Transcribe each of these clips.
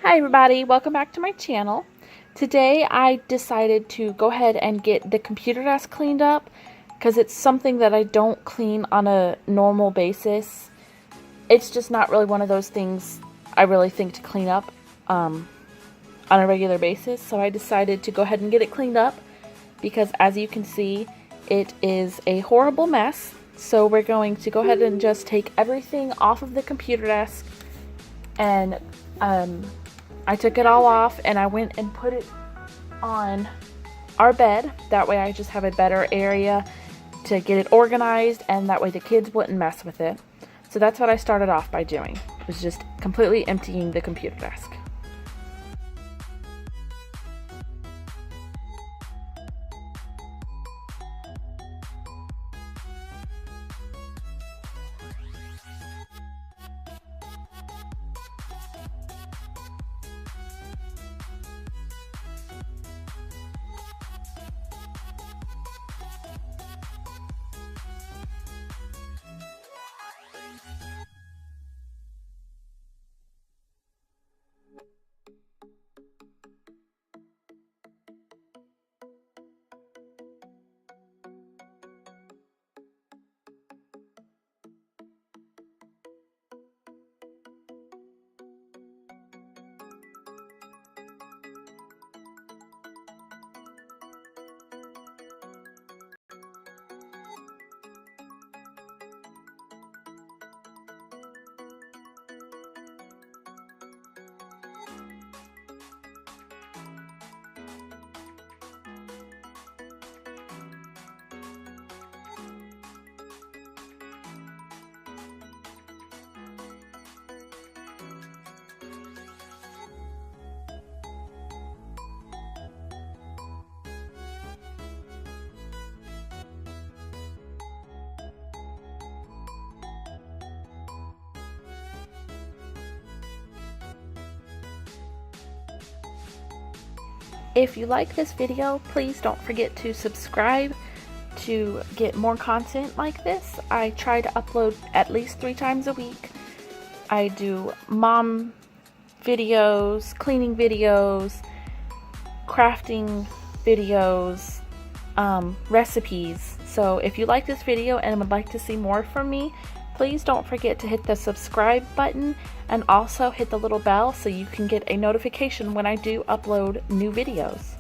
Hi everybody, welcome back to my channel. Today I decided to go ahead and get the computer desk cleaned up because it's something that I don't clean on a normal basis. It's just not really one of those things I really think to clean up on a regular basis. So I decided to go ahead and get it cleaned up because, as you can see, it is a horrible mess. So we're going to go ahead and just take everything off of the computer desk, and I took it all off and I went and put it on our bed. That way I just have a better area to get it organized, and that way the kids wouldn't mess with it. So that's what I started off by doing, was just completely emptying the computer desk. If you like this video, please don't forget to subscribe to get more content like this. I try to upload at least 3 times a week. I do mom videos, cleaning videos, crafting videos, recipes. So if you like this video and would like to see more from me, please don't forget to hit the subscribe button and also hit the little bell so you can get a notification when I do upload new videos.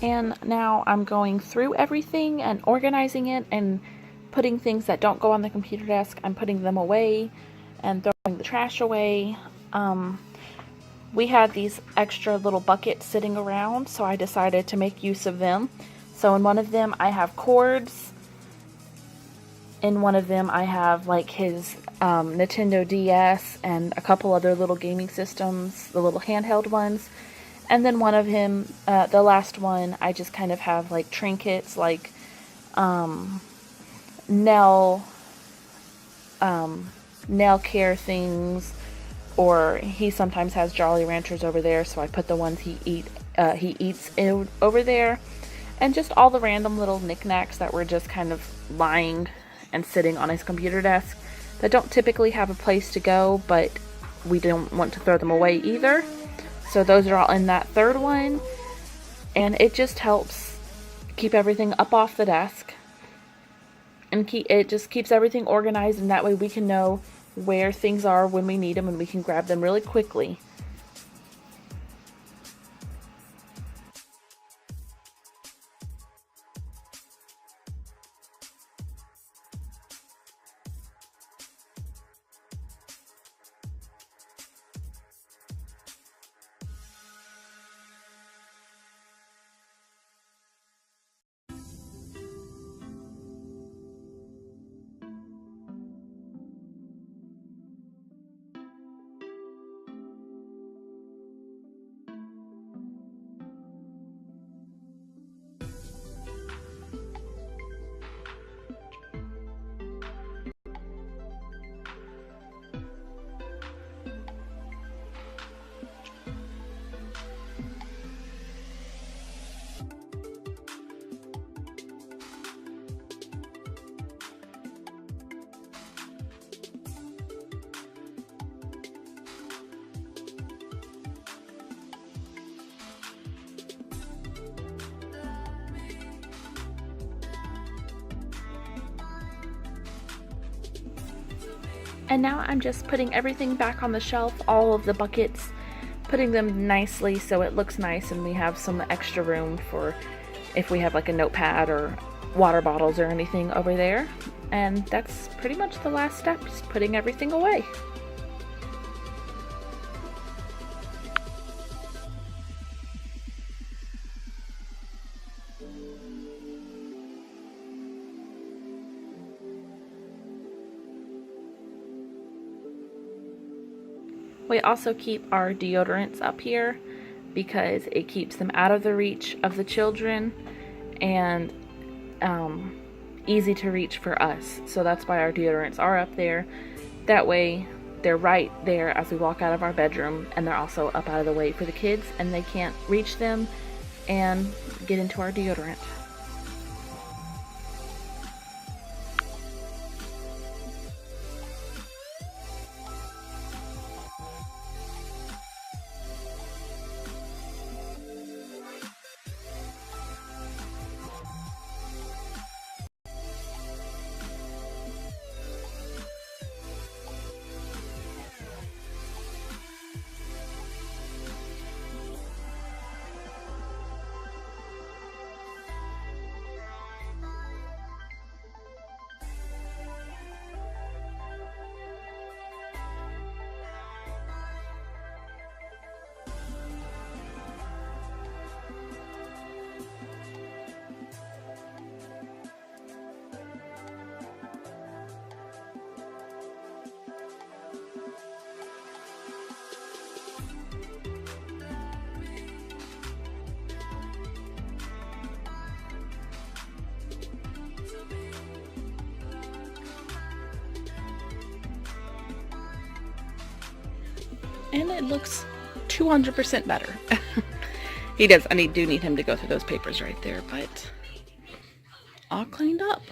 And now I'm going through everything and organizing it and putting things that don't go on the computer desk, I'm putting them away and throwing the trash away. We had these extra little buckets sitting around, so I decided to make use of them. So in one of them I have cords. In one of them I have like his Nintendo DS and a couple other little gaming systems, the little handheld ones. And then one of him, the last one, I just kind of have like trinkets like nail care things, or he sometimes has Jolly Ranchers over there, so I put the ones he eats over there, and just all the random little knickknacks that were just kind of lying and sitting on his computer desk that don't typically have a place to go, but we don't want to throw them away either. So those are all in that third one, and it just helps keep everything up off the desk, and it just keeps everything organized, and that way we can know where things are when we need them, and we can grab them really quickly. And now I'm just putting everything back on the shelf, all of the buckets, putting them nicely so it looks nice, and we have some extra room for if we have like a notepad or water bottles or anything over there. And that's pretty much the last step, is putting everything away. We also keep our deodorants up here because it keeps them out of the reach of the children and easy to reach for us. So that's why our deodorants are up there. That way they're right there as we walk out of our bedroom, and they're also up out of the way for the kids, and they can't reach them and get into our deodorant. And it looks 200% better. He does, I do need him to go through those papers right there, but all cleaned up.